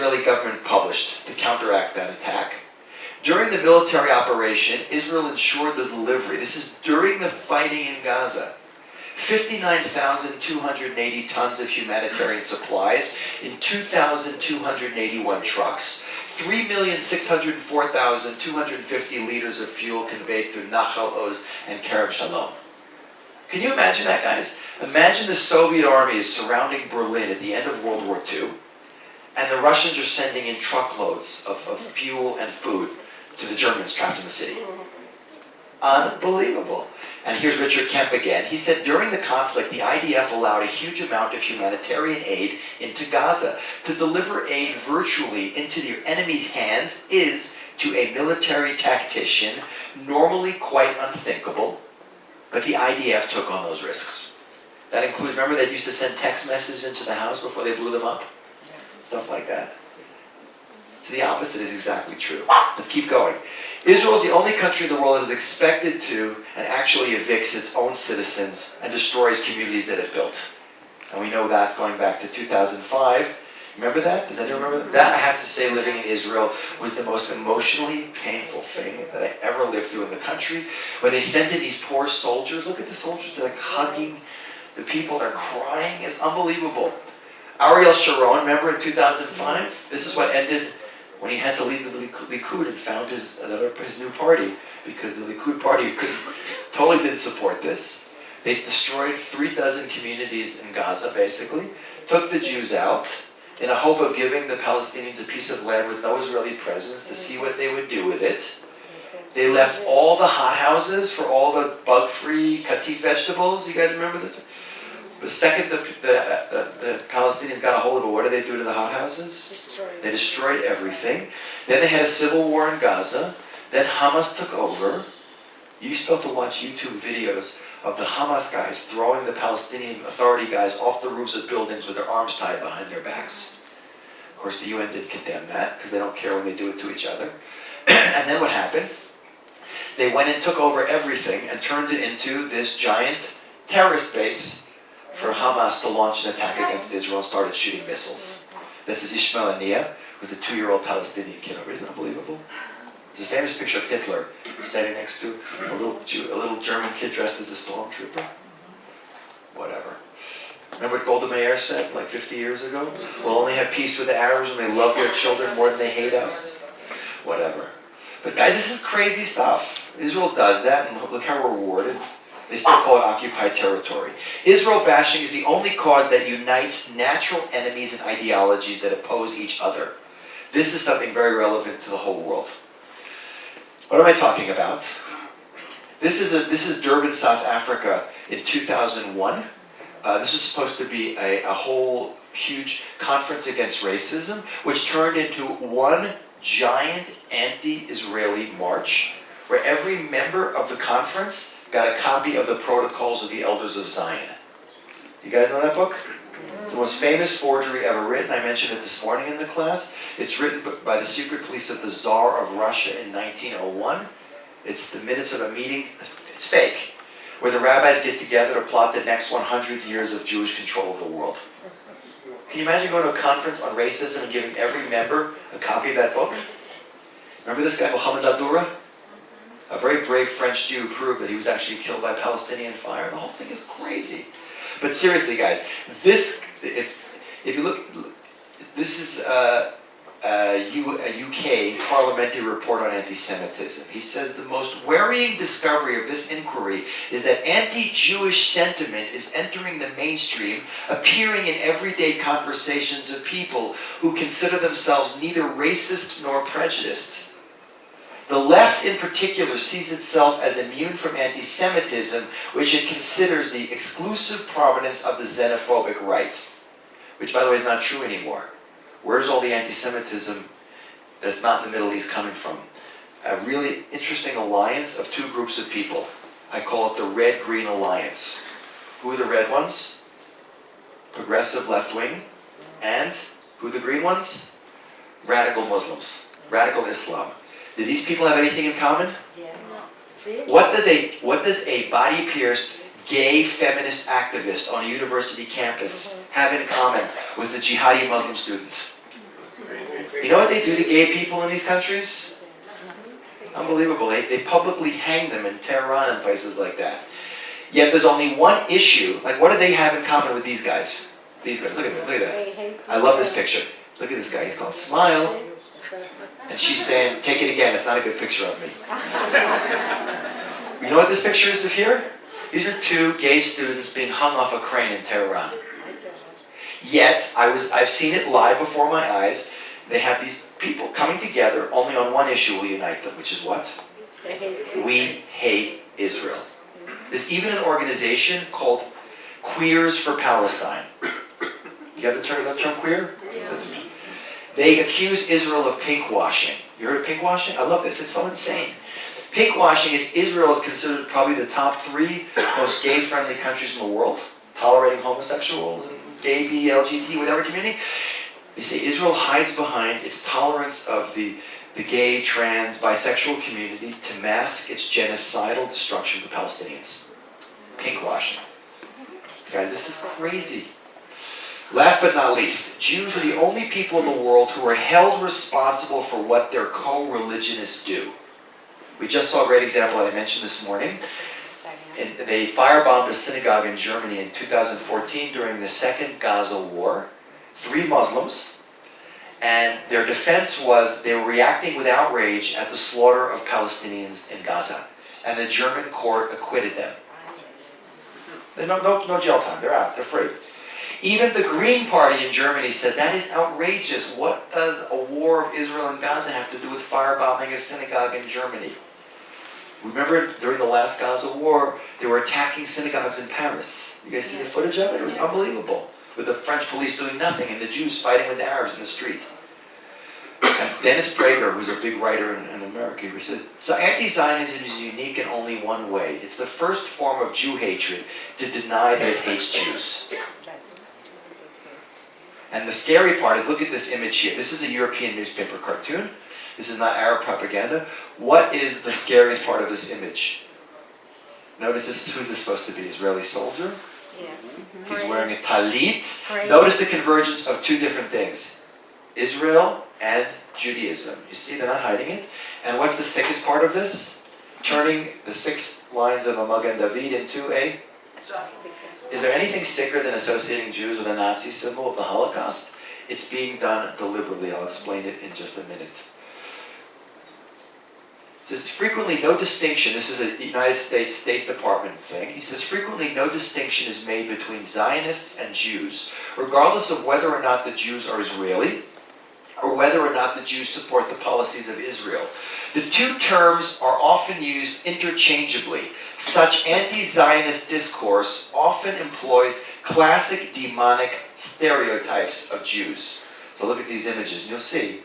Israeli government published to counteract that attack. During the military operation, Israel ensured the delivery, this is during the fighting in Gaza, 59,280 tons of humanitarian supplies in 2,281 trucks, 3,604,250 liters of fuel conveyed through Nachal Oz and Kerem Shalom. Can you imagine that, guys? Imagine the Soviet army is surrounding Berlin at the end of World War II, and the Russians are sending in truckloads of fuel and food to the Germans trapped in the city. Unbelievable. And here's Richard Kemp again. He said, during the conflict, the IDF allowed a huge amount of humanitarian aid into Gaza. To deliver aid virtually into the enemy's hands is, to a military tactician, normally quite unthinkable, but the IDF took on those risks. That includes, remember they used to send text messages into the house before they blew them up? Stuff like that. So the opposite is exactly true. Let's keep going. Israel is the only country in the world that is expected to and actually evicts its own citizens and destroys communities that it built. And we know that's going back to 2005. Remember that? Does anyone remember that? That, I have to say, living in Israel was the most emotionally painful thing that I ever lived through in the country. Where they sent in these poor soldiers. Look at the soldiers. They're like hugging the people. They're crying. It's unbelievable. Ariel Sharon, remember in 2005? This is what ended when he had to leave the Likud and found his new party, because the Likud party totally didn't support this. They destroyed 36 communities in Gaza, basically, took the Jews out in a hope of giving the Palestinians a piece of land with no Israeli presence to see what they would do with it. They left all the hothouses for all the bug-free katif vegetables. You guys remember this? The second the Palestinians got a hold of it, what did they do to the hothouses? They destroyed everything. Then they had a civil war in Gaza. Then Hamas took over. You used to be able to watch YouTube videos of the Hamas guys throwing the Palestinian Authority guys off the roofs of buildings with their arms tied behind their backs. Of course, the UN didn't condemn that because they don't care when they do it to each other. And then what happened? They went and took over everything and turned it into this giant terrorist base for Hamas to launch an attack against Israel and started shooting missiles. This is Ishmael Haniyeh with a 2-year-old Palestinian kid over. Isn't that unbelievable? There's a famous picture of Hitler standing next to a little German kid dressed as a stormtrooper. Whatever. Remember what Golda Meir said like 50 years ago? We'll only have peace with the Arabs when they love their children more than they hate us. Whatever. But guys, this is crazy stuff. Israel does that, and look how we're rewarded. They still call it occupied territory. Israel bashing is the only cause that unites natural enemies and ideologies that oppose each other. This is something very relevant to the whole world. What am I talking about? This is Durban, South Africa in 2001. This was supposed to be a whole huge conference against racism, which turned into one giant anti-Israeli march, where every member of the conference got a copy of the Protocols of the Elders of Zion. You guys know that book? It's the most famous forgery ever written. I mentioned it this morning in the class. It's written by the secret police of the Tsar of Russia in 1901. It's the minutes of a meeting. It's fake. Where the rabbis get together to plot the next 100 years of Jewish control of the world. Can you imagine going to a conference on racism and giving every member a copy of that book? Remember this guy, Mohammed Abdurrah? A very brave French Jew proved that he was actually killed by Palestinian fire. The whole thing is crazy. But seriously, guys, if you look, this is a UK parliamentary report on anti-Semitism. He says the most worrying discovery of this inquiry is that anti-Jewish sentiment is entering the mainstream, appearing in everyday conversations of people who consider themselves neither racist nor prejudiced. The left in particular sees itself as immune from anti-Semitism, which it considers the exclusive provenance of the xenophobic right. Which, by the way, is not true anymore. Where's all the anti-Semitism that's not in the Middle East coming from? A really interesting alliance of two groups of people. I call it the Red-Green Alliance. Who are the red ones? Progressive left-wing. And who are the green ones? Radical Muslims. Radical Islam. Do these people have anything in common? Yeah. What does a body-pierced, gay feminist activist on a university campus have in common with a jihadi Muslim student? You know what they do to gay people in these countries? Unbelievable. They publicly hang them in Tehran and places like that. Yet there's only one issue. Like, what do they have in common with these guys? These guys. Look at them. Look at that. I love this picture. Look at this guy. He's called Smile. And she's saying, take it again. It's not a good picture of me. You know what this picture is of here? These are two gay students being hung off a crane in Tehran. Yet, I've seen it live before my eyes. They have these people coming together, only on one issue will unite them, which is what? We hate Israel. There's even an organization called Queers for Palestine. You have the term queer? Yeah. They accuse Israel of pink washing. You heard of pink washing? I love this. It's so insane. Pink washing is Israel is considered probably the top 3 most gay-friendly countries in the world, tolerating homosexuals and gay, B, LGBT, whatever community. They say Israel hides behind its tolerance of the gay, trans, bisexual community to mask its genocidal destruction of the Palestinians. Pink washing. Guys, this is crazy. Last but not least, Jews are the only people in the world who are held responsible for what their co-religionists do. We just saw a great example that I mentioned this morning. And they firebombed a synagogue in Germany in 2014 during the Second Gaza War. 3 Muslims, and their defense was they were reacting with outrage at the slaughter of Palestinians in Gaza. And the German court acquitted them. No jail time, they're out, they're free. Even the Green Party in Germany said, that is outrageous. What does a war of Israel and Gaza have to do with firebombing a synagogue in Germany? Remember, during the last Gaza war, they were attacking synagogues in Paris. You guys see the footage of it? It was unbelievable. With the French police doing nothing and the Jews fighting with the Arabs in the street. And Dennis Prager, who's a big writer in America, he says, so anti-Zionism is unique in only one way. It's the first form of Jew hatred to deny that it hates Jews. And the scary part is, look at this image here. This is a European newspaper cartoon. This is not Arab propaganda. What is the scariest part of this image? Notice this is who's this supposed to be? Israeli soldier? Yeah. He's wearing a talit. Notice the convergence of 2 different things. Israel and Judaism. You see, they're not hiding it. And what's the sickest part of this? Turning the 6 lines of a Magen David into a... Is there anything sicker than associating Jews with a Nazi symbol of the Holocaust? It's being done deliberately. I'll explain it in just a minute. It says, frequently no distinction, this is a United States State Department thing, he says, frequently no distinction is made between Zionists and Jews, regardless of whether or not the Jews are Israeli, or whether or not the Jews support the policies of Israel. The 2 terms are often used interchangeably. Such anti-Zionist discourse often employs classic demonic stereotypes of Jews. So look at these images, and you'll see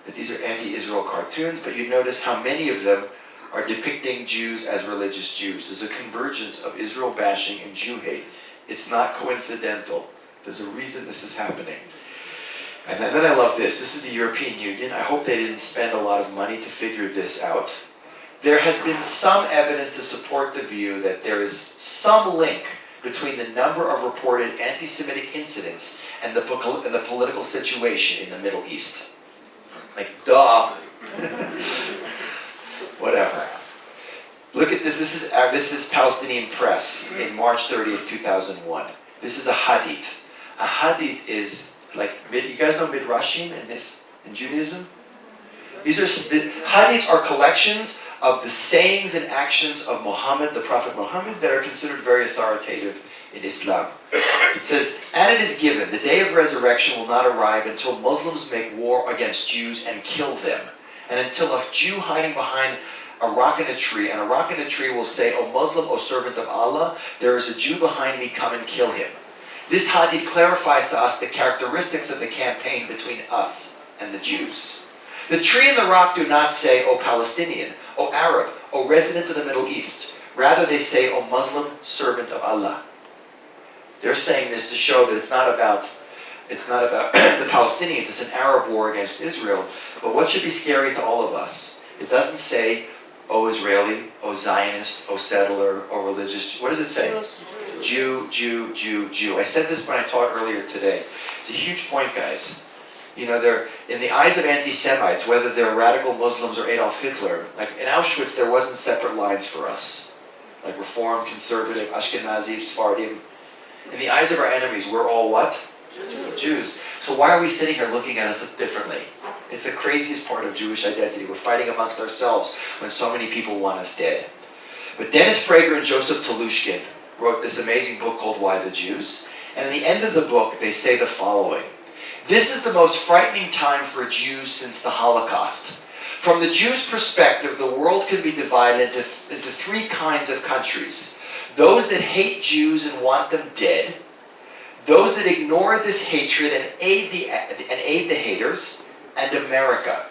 that these are anti-Israel cartoons, but you notice how many of them are depicting Jews as religious Jews. There's a convergence of Israel bashing and Jew hate. It's not coincidental. There's a reason this is happening. And then I love this. This is the European Union. I hope they didn't spend a lot of money to figure this out. There has been some evidence to support the view that there is some link between the number of reported anti-Semitic incidents and the political situation in the Middle East. Like, duh. Whatever. Look at this. This is Palestinian Press in March 30th, 2001. This is a hadith. A hadith is like, you guys know midrashim in Judaism? The hadiths are collections of the sayings and actions of Muhammad, the Prophet Muhammad, that are considered very authoritative in Islam. It says, and it is given, the day of resurrection will not arrive until Muslims make war against Jews and kill them, and until a Jew hiding behind a rock in a tree, and a rock in a tree will say, O Muslim, O servant of Allah, there is a Jew behind me, come and kill him. This hadith clarifies to us the characteristics of the campaign between us and the Jews. The tree and the rock do not say, O Palestinian, O Arab, O resident of the Middle East. Rather they say, O Muslim, servant of Allah. They're saying this to show that it's not about the Palestinians, it's an Arab war against Israel. But what should be scary to all of us? It doesn't say, O Israeli, O Zionist, O settler, O religious. What does it say? Jew, Jew, Jew, Jew. I said this when I taught earlier today. It's a huge point, guys. they're, in the eyes of anti-Semites, whether they're radical Muslims or Adolf Hitler, like in Auschwitz there wasn't separate lines for us. Like Reform, Conservative, Ashkenazi, Sephardim. In the eyes of our enemies, we're all what? Jews. So why are we sitting here looking at us differently? It's the craziest part of Jewish identity. We're fighting amongst ourselves when so many people want us dead. But Dennis Prager and Joseph Telushkin wrote this amazing book called Why the Jews? And at the end of the book, they say the following. This is the most frightening time for Jews since the Holocaust. From the Jews' perspective, the world can be divided into three kinds of countries. Those that hate Jews and want them dead. Those that ignore this hatred and aid the haters. And America.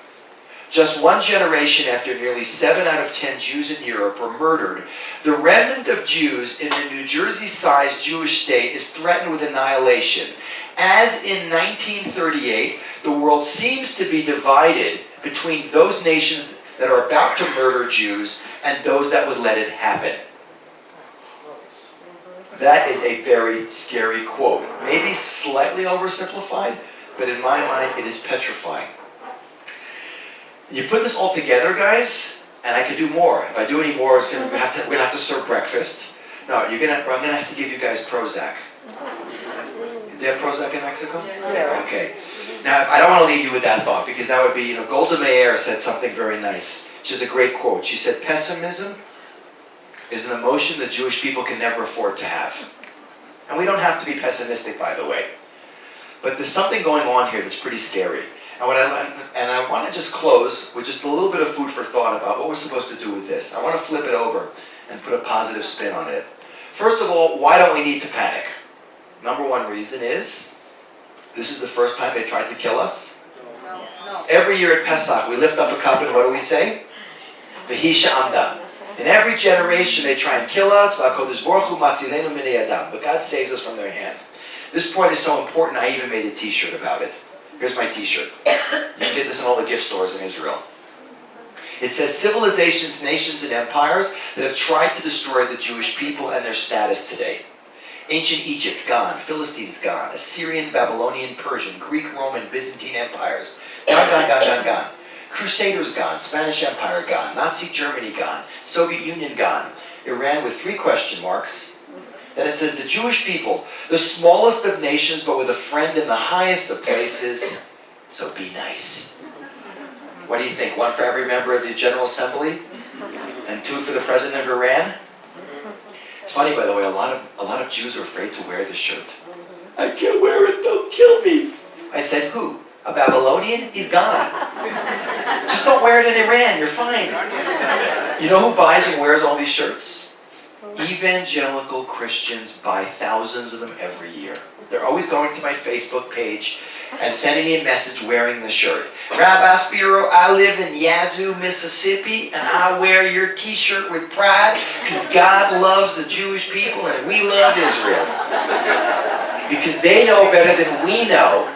Just one generation after nearly 7 out of 10 Jews in Europe were murdered, the remnant of Jews in the New Jersey-sized Jewish state is threatened with annihilation. As in 1938, the world seems to be divided between those nations that are about to murder Jews and those that would let it happen. That is a very scary quote. Maybe slightly oversimplified, but in my mind, it is petrifying. You put this all together, guys, and I could do more. If I do any more, we're gonna have to serve breakfast. No, I'm gonna have to give you guys Prozac. Do you have Prozac in Mexico? Yeah. Okay. Now, I don't want to leave you with that thought, because that would be, Golda Meir said something very nice. She has a great quote. She said, pessimism is an emotion the Jewish people can never afford to have. And we don't have to be pessimistic, by the way. But there's something going on here that's pretty scary. And I want to just close with just a little bit of food for thought about what we're supposed to do with this. I want to flip it over and put a positive spin on it. First of all, why don't we need to panic? Number one reason is, this is the first time they tried to kill us. No. Every year at Pesach, we lift up a cup and what do we say? V'hi she'amda. In every generation they try and kill us, v'HaKadosh Baruch Hu matzilenu minei adam. But God saves us from their hand. This point is so important, I even made a t-shirt about it. Here's my t-shirt. You can get this in all the gift stores in Israel. It says, civilizations, nations, and empires that have tried to destroy the Jewish people and their status today. Ancient Egypt, gone. Philistines, gone. Assyrian, Babylonian, Persian, Greek, Roman, Byzantine empires. Gone. Crusaders, gone. Spanish Empire, gone. Nazi Germany, gone. Soviet Union, gone. Iran with 3 question marks. Then it says, the Jewish people, the smallest of nations, but with a friend in the highest of places, so be nice. What do you think? 1 for every member of the General Assembly? And 2 for the President of Iran? It's funny, by the way, a lot of Jews are afraid to wear this shirt. I can't wear it, they'll kill me. I said, who? A Babylonian? He's gone. Just don't wear it in Iran, you're fine. You know who buys and wears all these shirts? Evangelical Christians buy thousands of them every year. They're always going to my Facebook page and sending me a message wearing the shirt. Rabbi Spiro, I live in Yazoo, Mississippi, and I wear your t-shirt with pride because God loves the Jewish people and we love Israel. Because they know better than we know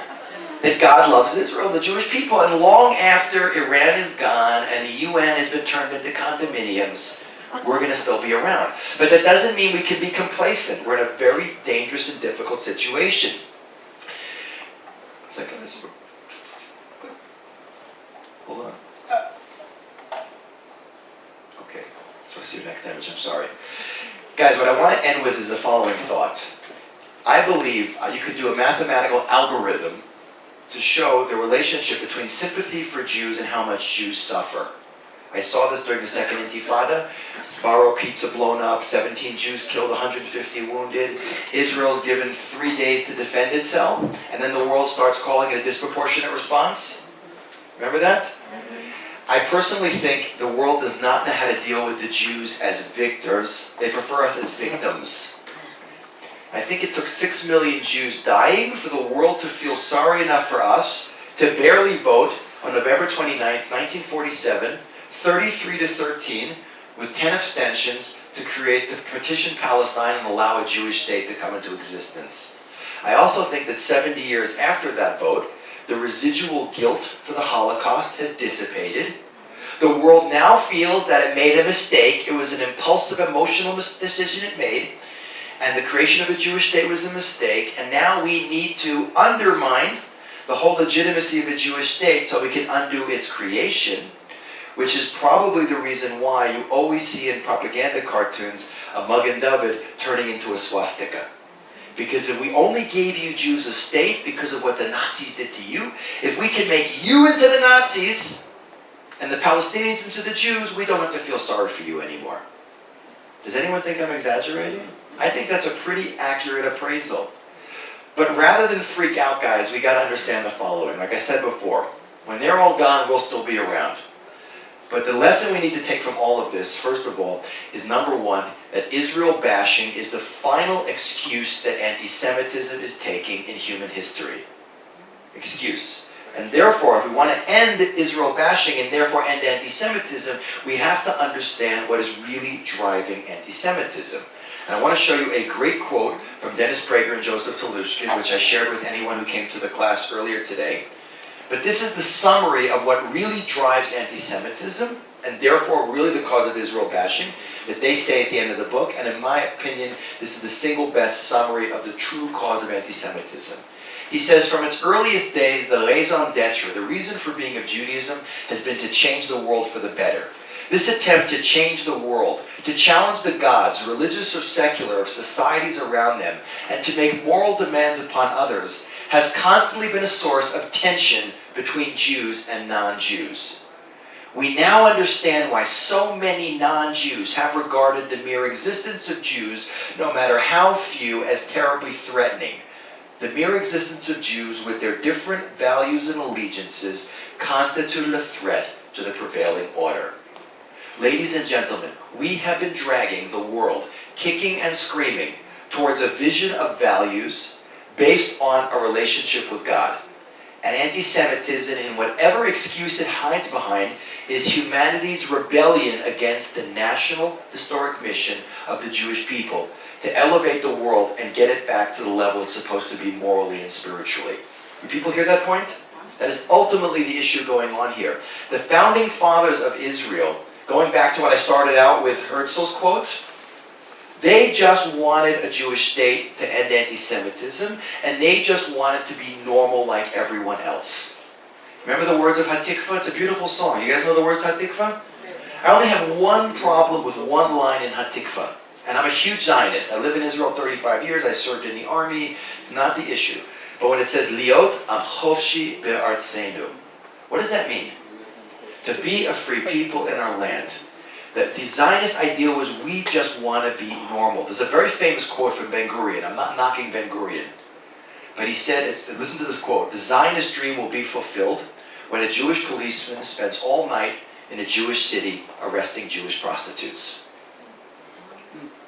that God loves Israel, the Jewish people. And long after Iran is gone and the UN has been turned into condominiums, we're going to still be around. But that doesn't mean we can be complacent. We're in a very dangerous and difficult situation. Hold on. Okay, so I'll see you next time, which I'm sorry. Guys, what I want to end with is the following thought. I believe you could do a mathematical algorithm to show the relationship between sympathy for Jews and how much Jews suffer. I saw this during the Second Intifada. Sbarro pizza blown up, 17 Jews killed, 150 wounded. Israel's given 3 days to defend itself, and then the world starts calling it a disproportionate response. Remember that? I personally think the world does not know how to deal with the Jews as victors. They prefer us as victims. I think it took 6 million Jews dying for the world to feel sorry enough for us to barely vote on November 29th, 1947, 33-13, with 10 abstentions to create the partition Palestine and allow a Jewish state to come into existence. I also think that 70 years after that vote, the residual guilt for the Holocaust has dissipated. The world now feels that it made a mistake. It was an impulsive, emotional decision it made. And the creation of a Jewish state was a mistake. And now we need to undermine the whole legitimacy of a Jewish state so we can undo its creation, which is probably the reason why you always see in propaganda cartoons a Magen David turning into a swastika. Because if we only gave you Jews a state because of what the Nazis did to you, if we can make you into the Nazis and the Palestinians into the Jews, we don't have to feel sorry for you anymore. Does anyone think I'm exaggerating? I think that's a pretty accurate appraisal. But rather than freak out, guys, we got to understand the following. Like I said before, when they're all gone, we'll still be around. But the lesson we need to take from all of this, first of all, is number one, that Israel bashing is the final excuse that anti-Semitism is taking in human history. Excuse. And therefore, if we want to end Israel bashing and therefore end anti-Semitism, we have to understand what is really driving anti-Semitism. And I want to show you a great quote from Dennis Prager and Joseph Telushkin, which I shared with anyone who came to the class earlier today. But this is the summary of what really drives anti-Semitism, and therefore really the cause of Israel bashing, that they say at the end of the book. And in my opinion, this is the single best summary of the true cause of anti-Semitism. He says, from its earliest days, the raison d'etre, the reason for being of Judaism, has been to change the world for the better. This attempt to change the world, to challenge the gods, religious or secular, of societies around them, and to make moral demands upon others, has constantly been a source of tension between Jews and non-Jews. We now understand why so many non-Jews have regarded the mere existence of Jews, no matter how few, as terribly threatening. The mere existence of Jews with their different values and allegiances constituted a threat to the prevailing order. Ladies and gentlemen, we have been dragging the world, kicking and screaming, towards a vision of values based on a relationship with God. And anti-Semitism, in whatever excuse it hides behind, is humanity's rebellion against the national historic mission of the Jewish people to elevate the world and get it back to the level it's supposed to be morally and spiritually. Do people hear that point? That is ultimately the issue going on here. The founding fathers of Israel, going back to what I started out with Herzl's quote, they just wanted a Jewish state to end anti-Semitism, and they just wanted to be normal like everyone else. Remember the words of Hatikva? It's a beautiful song. You guys know the words to Hatikva? I only have one problem with one line in Hatikva, and I'm a huge Zionist. I live in Israel 35 years. I served in the army. It's not the issue. But when it says, Liot am chofshi be'artzenu, what does that mean? To be a free people in our land. That the Zionist ideal was we just want to be normal. There's a very famous quote from Ben Gurion. I'm not knocking Ben Gurion. But he said, listen to this quote, the Zionist dream will be fulfilled when a Jewish policeman spends all night in a Jewish city arresting Jewish prostitutes.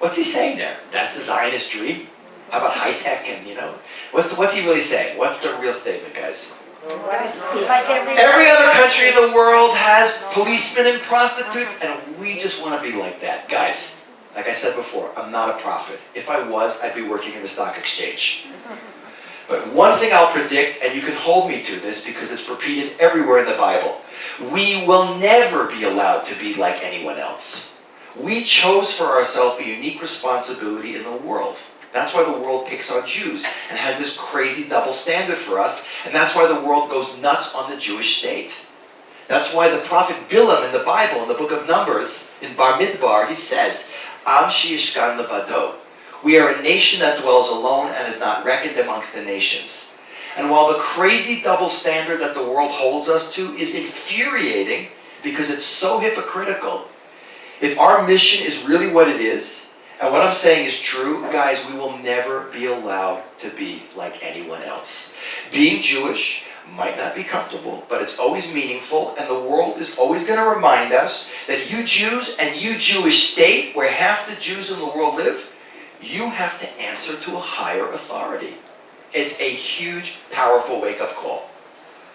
What's he saying there? That's the Zionist dream? How about high-tech and, what's he really saying? What's the real statement, guys? Like every other country in the world has policemen and prostitutes, and we just want to be like that. Guys, like I said before, I'm not a prophet. If I was, I'd be working in the stock exchange. But one thing I'll predict, and you can hold me to this because it's repeated everywhere in the Bible, we will never be allowed to be like anyone else. We chose for ourselves a unique responsibility in the world. That's why the world picks on Jews and has this crazy double standard for us. And that's why the world goes nuts on the Jewish state. That's why the prophet Bilam in the Bible, in the book of Numbers, in Bar Midbar, he says, Am she'ishkan levado. We are a nation that dwells alone and is not reckoned amongst the nations. And while the crazy double standard that the world holds us to is infuriating because it's so hypocritical, if our mission is really what it is, and what I'm saying is true, guys, we will never be allowed to be like anyone else. Being Jewish might not be comfortable, but it's always meaningful, and the world is always going to remind us that you Jews and you Jewish state, where half the Jews in the world live, you have to answer to a higher authority. It's a huge, powerful wake-up call.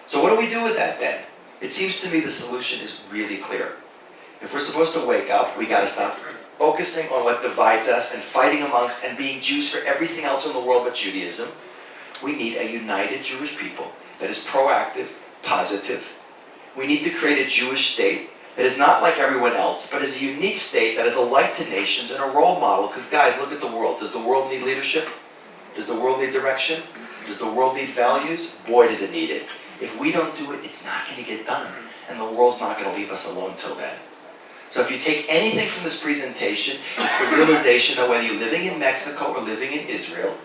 So what do we do with that then? It seems to me the solution is really clear. If we're supposed to wake up, we got to stop focusing on what divides us and fighting amongst and being Jews for everything else in the world but Judaism. We need a united Jewish people that is proactive, positive. We need to create a Jewish state that is not like everyone else, but is a unique state that is a light to nations and a role model. Because guys, look at the world. Does the world need leadership? Does the world need direction? Does the world need values? Boy, does it need it. If we don't do it, it's not going to get done. And the world's not going to leave us alone till then. So if you take anything from this presentation, it's the realization that whether you're living in Mexico or living in Israel,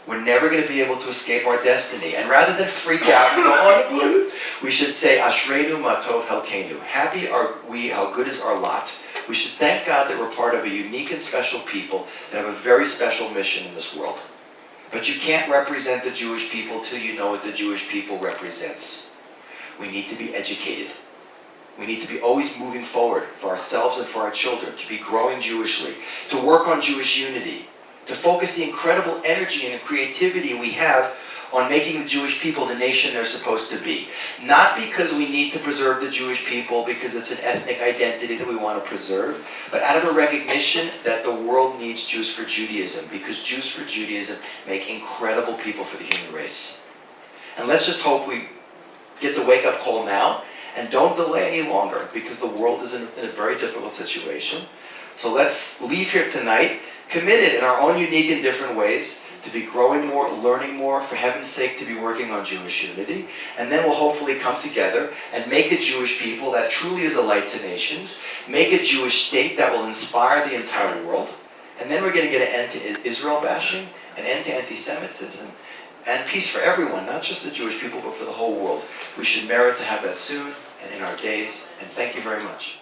we're never going to be able to escape our destiny. And rather than freak out and go on, we should say, Ashreinu matov helkenu. Happy are we, how good is our lot. We should thank God that we're part of a unique and special people that have a very special mission in this world. But you can't represent the Jewish people till you know what the Jewish people represents. We need to be educated. We need to be always moving forward for ourselves and for our children, to be growing Jewishly, to work on Jewish unity, to focus the incredible energy and creativity we have on making the Jewish people the nation they're supposed to be. Not because we need to preserve the Jewish people because it's an ethnic identity that we want to preserve, but out of a recognition that the world needs Jews for Judaism, because Jews for Judaism make incredible people for the human race. And let's just hope we get the wake-up call now and don't delay any longer, because the world is in a very difficult situation. So let's leave here tonight committed in our own unique and different ways to be growing more, learning more, for heaven's sake to be working on Jewish unity, and then we'll hopefully come together and make a Jewish people that truly is a light to nations, make a Jewish state that will inspire the entire world, and then we're going to get an end to Israel bashing, an end to anti-Semitism, and peace for everyone, not just the Jewish people, but for the whole world. We should merit to have that soon and in our days, and thank you very much.